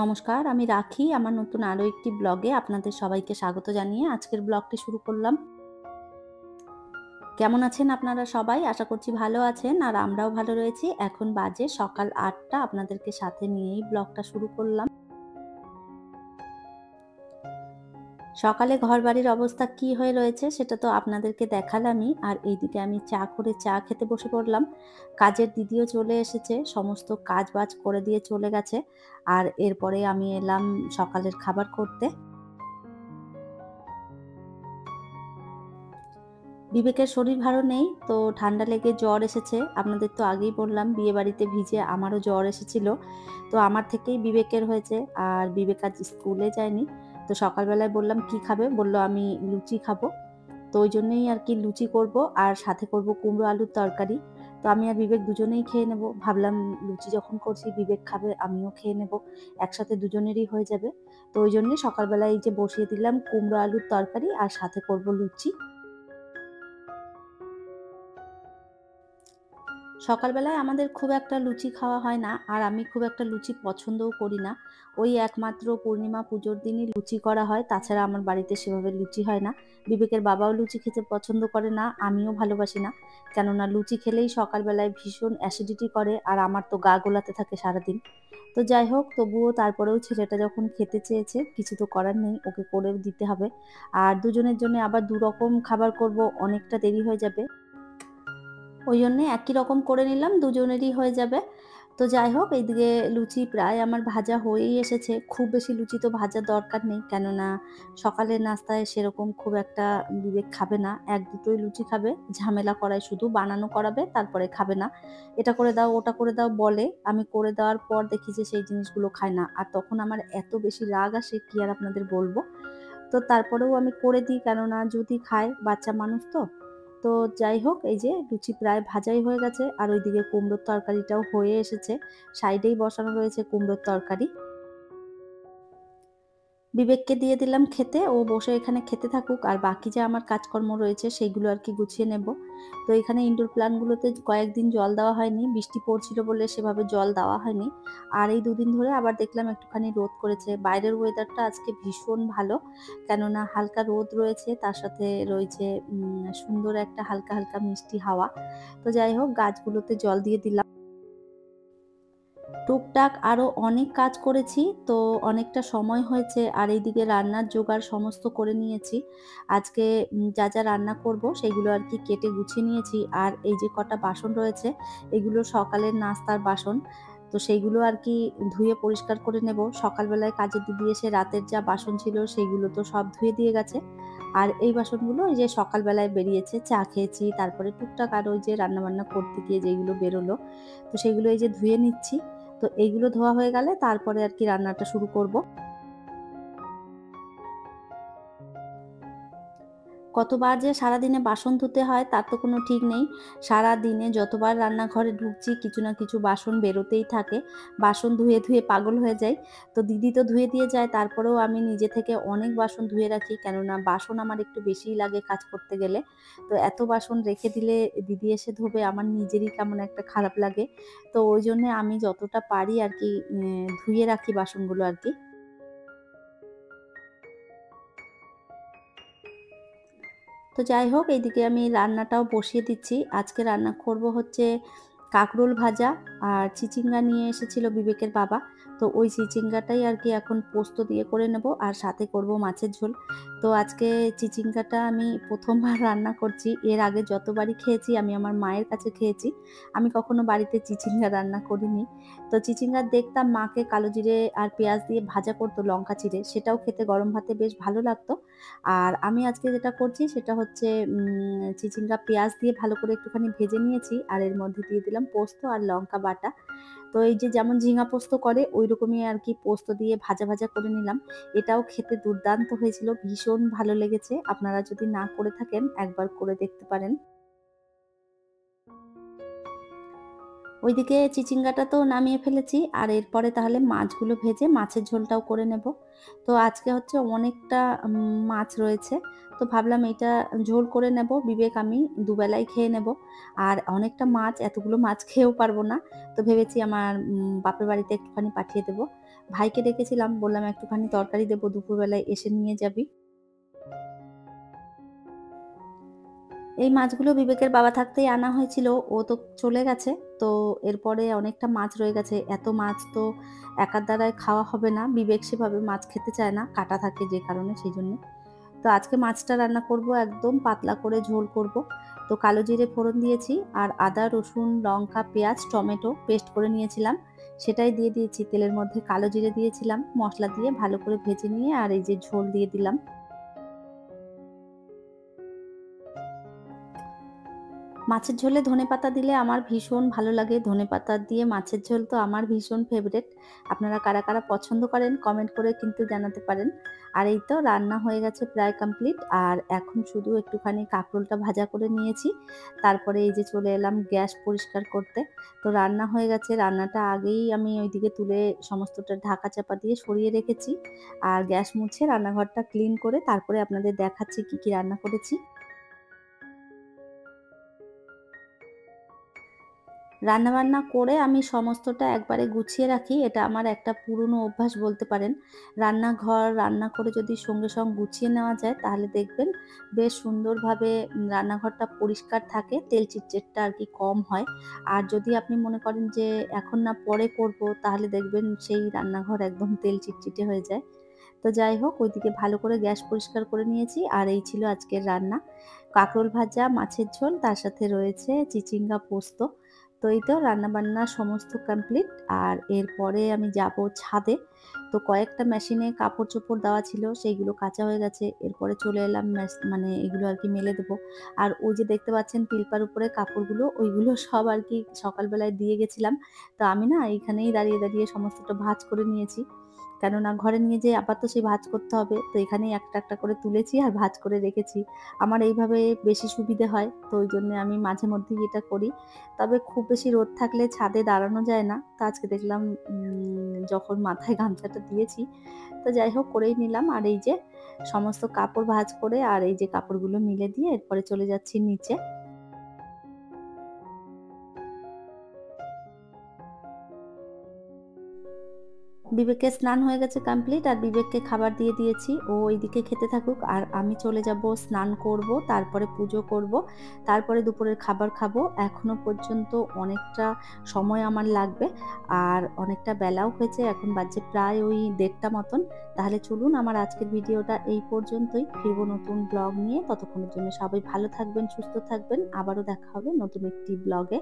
নমস্কার, আমি রাখি। আমার নতুন আরো একটি ব্লগে আপনাদের সবাইকে স্বাগত জানিয়ে আজকের ব্লগটি শুরু করলাম। কেমন আছেন আপনারা সবাই? আশা করছি ভালো আছেন আর আমরাও ভালো রয়েছি। এখন বাজে সকাল ৮টা, আপনাদেরকে সাথে নিয়েই ব্লগটা শুরু করলাম। সকালে ঘরবাড়ির অবস্থা কি হয়ে রয়েছে সেটা তো আপনাদেরকে দেখালামই। আর এইদিকে আমি চা খেতে বসে পড়লাম। কাজের দিদিও চলে এসেছে, সমস্ত কাজবাজ করে দিয়ে চলে গেছে। আর এরপরে আমি এলাম সকালের খাবার করতে। বিবেকের শরীর ভালো নেই, তো ঠান্ডা লেগে জ্বর এসেছে। আপনাদের তো আগেই বললাম বিয়েবাড়িতে ভিজে আমারও জ্বর এসেছিল। তো আমার থেকেই বিবেকের হয়েছে, আর বিবেক আজ স্কুলে যায়নি। তো সকালবেলায় বললাম, "কি খাবে?" বলল, "আমি লুচি খাবো।" তো ওই জন্যই আরকি লুচি করব আর সাথে করব কুমড়ো আলুর তরকারি। তো আমি আর বিবেক দুজনেই খেয়ে নেব। ভাবলাম লুচি যখন করছি বিবেক খাবে, আমিও খেয়ে নেব। একসাথে দুজনেরই হয়ে যাবে। তো ওই জন্যই সকালবেলা এই যে বসিয়ে দিলাম কুমড়ো আলুর তরকারি আর সাথে করব লুচি। সকালবেলায় আমাদের খুব একটা লুচি খাওয়া হয় না, আর আমি খুব একটা লুচি পছন্দও করি না। ওই একমাত্র পূর্ণিমা পুজোর দিনই লুচি করা হয়, তাছাড়া আমার বাড়িতে সেভাবে লুচি হয় না। বিবেকের বাবাও লুচি খেতে পছন্দ করে না, আমিও ভালোবাসি না। কেননা লুচি খেলেই সকালবেলায় ভীষণ অ্যাসিডিটি করে, আর আমার তো গা গোলাতে থাকে সারাদিন। তো যাই হোক, তবুও তারপরেও ছেলেটা যখন খেতে চেয়েছে, কিছু তো করার নেই, ওকে করেও দিতে হবে। আর দুজনের জন্য আবার ২ রকম খাবার করব, অনেকটা দেরি হয়ে যাবে। ওই জন্যে একই রকম করে নিলাম, দুজনেরই হয়ে যাবে। তো যাই হোক, এইদিকে লুচি প্রায় আমার ভাজা হয়েই এসেছে। খুব বেশি লুচি তো ভাজার দরকার নেই। কেননা সকালের নাস্তায় সেরকম খুব একটা বিবেক খাবে না। ১-২ টোই লুচি খাবে। ঝামেলা করায় শুধু, বানানো করাবে তারপরে খাবে না। এটা করে দাও, ওটা করে দাও বলে। আমি করে দেওয়ার পর দেখি যে সেই জিনিসগুলো খায় না। আর তখন আমার এত বেশি রাগ আসে কি আর আপনাদের বলব। তো তারপরেও আমি করে দিই, কেননা যদি খায়, বাচ্চা মানুষ তো। তো যাই হোক, এই যে লুচি প্রায় ভাজাই হয়ে গেছে আর ওইদিকে কুমড়োর তরকারিটাও হয়ে এসেছে। সাইডেই বসানো রয়েছে কুমড়োর তরকারি। বিবেককে দিয়ে দিলাম খেতে। ও বসে এখানে খেতে থাকুক, আর বাকি যা আমার কাজকর্ম রয়েছে সেইগুলো আরকি গুছিয়ে নেব। তো এখানে ইনডোর প্ল্যান্টগুলোতে কয়েকদিন জল দেওয়া হয়নি। বৃষ্টি পড়ছিল বলে সেভাবে জল দেওয়া হয়নি। আর এই ২ দিন ধরে আবার দেখলাম একটুখানি রোদ করেছে। বাইরের ওয়েদারটা আজকে ভীষণ ভালো। কেননা হালকা রোদ রয়েছে, তার সাথে রয়েছে সুন্দর একটা হালকা, হালকা মিষ্টি হাওয়া। তো যাই হোক, গাছগুলোতে জল দিয়ে দিলাম। টুকটাক আরো অনেক কাজ করেছি। তো অনেকটা সময় হয়েছে, আর এইদিকে রান্নার জোগাড় সমস্ত করে নিয়েছি। আজকে যা রান্না করব সেগুলো আরকি কেটে গুছিয়ে নিয়েছি। আর এই যে কটা বাসন রয়েছে, এগুলো সকালের নাস্তার বাসন। তো সেইগুলো আরকি ধুয়ে পরিষ্কার করে নেব। সকালবেলায় কাজের দিদি এসে রাতের যা বাসন ছিল সেইগুলো তো সব ধুয়ে দিয়ে গেছে। আর এই বাসনগুলো ওই যে সকালবেলায় বেরিয়েছে, চা খেয়েছি, তারপরে টুকটাক আরো ওই যে রান্নাবান্না করতে গিয়ে যেগুলো বেরোলো, তো সেগুলো এই যে ধুয়ে নিচ্ছি। তো এইগুলো ধোয়া হয়ে গেলে তারপরে আরকি রান্নাটা শুরু করব। কতবার যে সারাদিনে বাসন ধুতে হয় তার তো কোনো ঠিক নেই। সারাদিনে যতবার রান্নাঘরে ঢুকছি কিছু না কিছু বাসন বেরোতেই থাকে। বাসন ধুয়ে, ধুয়ে পাগল হয়ে যাই। তো দিদি তো ধুয়ে দিয়ে যায়, তারপরেও আমি নিজে থেকে অনেক বাসন ধুয়ে রাখি। কেননা বাসন আমার একটু বেশিই লাগে কাজ করতে গেলে। তো এত বাসন রেখে দিলে দিদি এসে ধোবে, আমার নিজেরই কেমন একটা খারাপ লাগে। তো ওইজন্যে আমি যতটা পারি আরকি ধুয়ে রাখি বাসনগুলো আরকি। তো যাই হোক, এইদিকে আমি রান্নাটাও বসিয়ে দিচ্ছি। আজকে রান্না করব হচ্ছে কাঁকরোল ভাজা, আর চিচিঙ্গা নিয়ে এসেছিল বিবেকের বাবা। তো ওই চিচিঙ্গাটাই আরকি এখন পোস্ত দিয়ে করে নেব, আর সাথে করব মাছের ঝোল। তো আজকে চিচিঙ্গাটা আমি ১ম বার রান্না করছি। এর আগে যতবারই খেয়েছি আমি আমার মায়ের কাছে খেয়েছি। আমি কখনো বাড়িতে চিচিঙ্গা রান্না করিনি। তো চিচিঙ্গা দেখতাম মাকে কালো জিরে আর পেঁয়াজ দিয়ে ভাজা করত লঙ্কা চিড়ে। সেটাও খেতে গরম ভাতে বেশ ভালো লাগতো। আর আমি আজকে যেটা করছি সেটা হচ্ছে চিচিঙ্গা পেঁয়াজ দিয়ে ভালো করে একটুখানি ভেজে নিয়েছি, আর এর মধ্যে দিয়ে দিলাম পোস্ত আর লঙ্কা বাটা। তো এই যে যেমন ঝিঙা পোস্ত করে ঐরকমই আরকি পোস্ত দিয়ে ভাজা, ভাজা করে নিলাম। এটাও খেতে দুর্দান্ত হয়েছিল। ভীষণ ভালো লেগেছে। আপনারা যদি না করে থাকেন একবার করে দেখতে পারেন। ওইদিকে চিচিঙ্গাটা তো নামিয়ে ফেলেছি। আর এরপরে তাহলে মাছগুলো ভেজে মাছের ঝোলটাও করে নেব। তো আজকে হচ্ছে অনেকটা মাছ রয়েছে। তো ভাবলাম এইটা ঝোল করে নেব। বিবেক আমি দুবেলাই খেয়ে নেব। আর অনেকটা মাছ, এতগুলো মাছ খেয়েও পারবো না। তো ভেবেছি আমার বাপের বাড়িতে একটুখানি পাঠিয়ে দেব। ভাইকে ডেকেছিলাম, বললাম একটুখানি তরকারি দেবো, দুপুরবেলায় এসে নিয়ে যাবি। এই মাছগুলো বিবেকের বাবা থাকতেই আনা হয়েছিল। ও তো চলে গেছে। তো এরপরে অনেকটা মাছ রয়ে গেছে। এত মাছ তো একার দ্বারায় খাওয়া হবে না। বিবেক সেভাবে মাছ খেতে চায় না। কাঁটা থাকে যে কারণে, সেইজন্যে। তো আজকে মাছটা রান্না করব, একদম পাতলা করে ঝোল করব। তো কালো জিরে ফোড়ন দিয়েছি আর আদা, রসুন, লঙ্কা, পেঁয়াজ, টমেটো পেস্ট করে নিয়েছিলাম। সেটাই দিয়ে দিয়েছি। তেলের মধ্যে কালো জিরে দিয়েছিলাম। মসলা দিয়ে ভালো করে ভেজে নিয়ে আর এই যে ঝোল দিয়ে দিলাম। মাছের ঝোলে ধনেপাতা দিলে আমার ভীষণ ভালো লাগে। ধনেপাতা দিয়ে মাছের ঝোল তো আমার ভীষণ ফেভারিট। আপনারা কারা, কারা পছন্দ করেন কমেন্ট করে কিন্তু জানাতে পারেন। আর এই তো রান্না হয়ে গেছে প্রায় কমপ্লিট। আর এখন শুধু একটুখানি কাঁকরোলটা ভাজা করে নিয়েছি। তারপরে এই যে চলে এলাম গ্যাস পরিষ্কার করতে। তো রান্না হয়ে গেছে। রান্নাটা আগেই আমি ওইদিকে তুলে সমস্তটা ঢাকা চাপা দিয়ে সরিয়ে রেখেছি। আর গ্যাস মুছে রান্নাঘরটা ক্লিন করে তারপরে আপনাদের দেখাচ্ছি কি, কি রান্না করেছি। রান্নাবান্না করে আমি সমস্তটা একবারে গুছিয়ে রাখি। এটা আমার একটা পুরনো অভ্যাস বলতে পারেন। রান্নাঘর রান্না করে যদি সঙ্গে সঙ্গে গুছিয়ে নেওয়া যায় তাহলে দেখবেন বেশ সুন্দরভাবে রান্নাঘরটা পরিষ্কার থাকে। তেল চিটচিটটা আরকি কম হয়। আর যদি আপনি মনে করেন যে এখন না পরে করব, তাহলে দেখবেন সেই রান্নাঘর একদম তেল চিটচিটে হয়ে যায়। তো যাই হোক, ওইদিকে ভালো করে গ্যাস পরিষ্কার করে নিয়েছি। আর এই ছিল আজকের রান্না। কাঁকরোল ভাজা, মাছের ঝোল, তার সাথে রয়েছে চিচিঙ্গা পোস্ত। তো এই তো রান্নাবান্না সমস্ত কমপ্লিট। আর এরপরে আমি যাব ছাদে। তো কয়েকটা মেশিনে কাপড়-চোপড় দেওয়া ছিল, সেইগুলো কাচা হয়ে গেছে। এরপরে চলে এলাম মানে এগুলো আরকি মেলে দেবো। আর ওই যে দেখতে পাচ্ছেন পিলপার উপরে কাপড়গুলো, ওইগুলো সব আরকি সকালবেলায় দিয়ে গেছিলাম। তো আমি না এইখানেই দাঁড়িয়ে, দাঁড়িয়ে সমস্তটা ভাঁজ করে নিয়েছি। কেননা ঘরে নিয়ে যেয়ে আবার তো সেই ভাঁজ করতে হবে। তো এখানেই একটা, একটা করে তুলেছি আর ভাঁজ করে রেখেছি। আমার এইভাবে বেশি সুবিধে হয়। তো ওইজন্যে আমি মাঝে মধ্যেই এটা করি। তবে খুব বেশি রোদ থাকলে ছাদে দাঁড়ানো যায় না। তো আজকে দেখলাম যখন মাথায় গামছাটা দিয়েছি, তো যাই হোক করেই নিলাম। আর এই যে সমস্ত কাপড় ভাঁজ করে আর এই যে কাপড়গুলো মিলে দিয়ে এরপরে চলে যাচ্ছি নিচে। বিবেকের স্নান হয়ে গেছে কমপ্লিট আর বিবেককে খাবার দিয়ে দিয়েছি। ও ওইদিকে খেতে থাকুক আর আমি চলে যাব স্নান করব, তারপরে পুজো করব, তারপরে দুপুরের খাবার খাবো। এখনো পর্যন্ত অনেকটা সময় আমার লাগবে আর অনেকটা বেলাও হয়েছে। এখন বাজে প্রায় ওই ১:৩০ মতন। তাহলে চলুন, আমার আজকের ভিডিওটা এই পর্যন্তই। ফিরবো নতুন ব্লগ নিয়ে। ততক্ষণের জন্য সবাই ভালো থাকবেন, সুস্থ থাকবেন। আবারও দেখা হবে নতুন একটি ব্লগে।